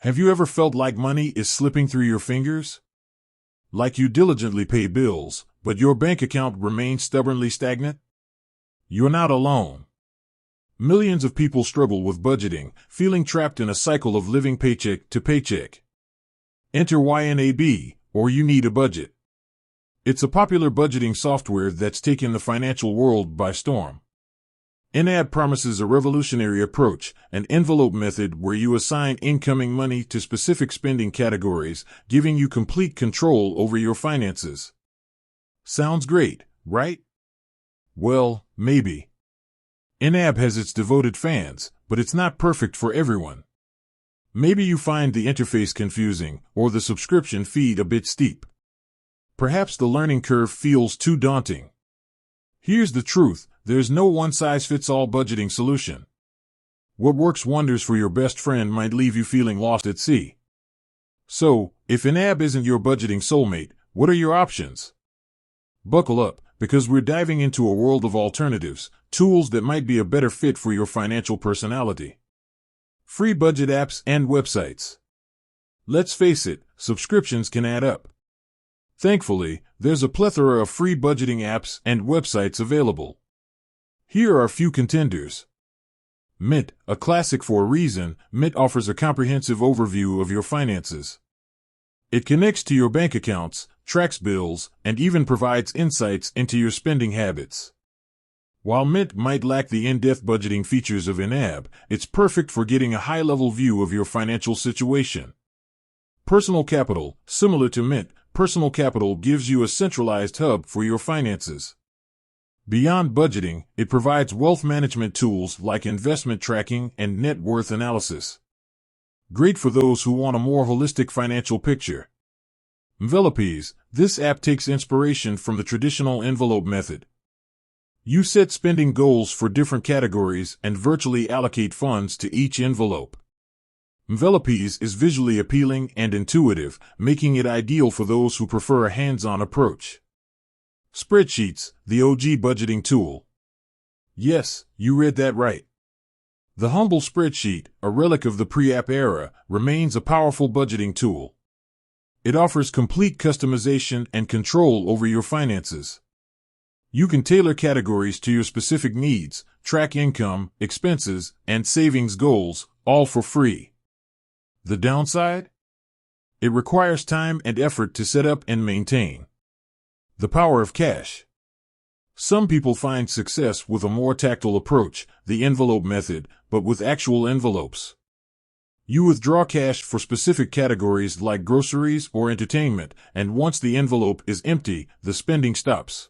Have you ever felt like money is slipping through your fingers? Like you diligently pay bills, but your bank account remains stubbornly stagnant? You're not alone. Millions of people struggle with budgeting, feeling trapped in a cycle of living paycheck to paycheck. Enter YNA, or you need a budget. It's a popular budgeting software that's taken the financial world by storm. YNA promises a revolutionary approach, an envelope method where you assign incoming money to specific spending categories, giving you complete control over your finances. Sounds great, right? Well, maybe. YNA has its devoted fans, but it's not perfect for everyone. Maybe you find the interface confusing, or the subscription fee a bit steep. Perhaps the learning curve feels too daunting. Here's the truth, there's no one-size-fits-all budgeting solution. What works wonders for your best friend might leave you feeling lost at sea. So, if YNA isn't your budgeting soulmate, what are your options? Buckle up, because we're diving into a world of alternatives, tools that might be a better fit for your financial personality. Free budget apps and websites. Let's face it, subscriptions can add up. Thankfully, there's a plethora of free budgeting apps and websites available. Here are a few contenders. Mint, a classic for a reason, Mint offers a comprehensive overview of your finances. It connects to your bank accounts, tracks bills, and even provides insights into your spending habits. While Mint might lack the in-depth budgeting features of YNA, it's perfect for getting a high-level view of your financial situation. Personal Capital, similar to Mint, Personal Capital gives you a centralized hub for your finances. Beyond budgeting, it provides wealth management tools like investment tracking and net worth analysis. Great for those who want a more holistic financial picture. Envelopes, this app takes inspiration from the traditional envelope method. You set spending goals for different categories and virtually allocate funds to each envelope. Envelopes is visually appealing and intuitive, making it ideal for those who prefer a hands-on approach. Spreadsheets, the OG budgeting tool. Yes, you read that right. The humble spreadsheet, a relic of the pre-app era, remains a powerful budgeting tool. It offers complete customization and control over your finances. You can tailor categories to your specific needs, track income, expenses, and savings goals, all for free. The downside? It requires time and effort to set up and maintain. The power of cash. Some people find success with a more tactile approach, the envelope method, but with actual envelopes. You withdraw cash for specific categories like groceries or entertainment, and once the envelope is empty, the spending stops.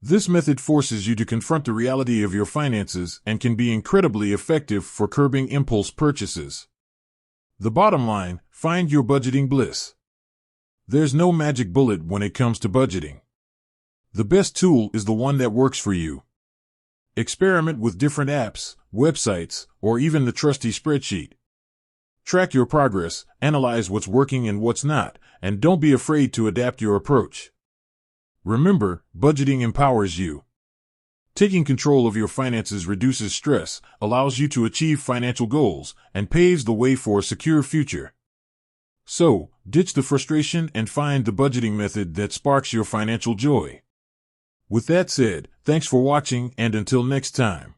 This method forces you to confront the reality of your finances and can be incredibly effective for curbing impulse purchases. The bottom line, find your budgeting bliss. There's no magic bullet when it comes to budgeting. The best tool is the one that works for you. Experiment with different apps, websites, or even the trusty spreadsheet. Track your progress, analyze what's working and what's not, and don't be afraid to adapt your approach. Remember, budgeting empowers you. Taking control of your finances reduces stress, allows you to achieve financial goals, and paves the way for a secure future. So, ditch the frustration and find the budgeting method that sparks your financial joy. With that said, thanks for watching and until next time.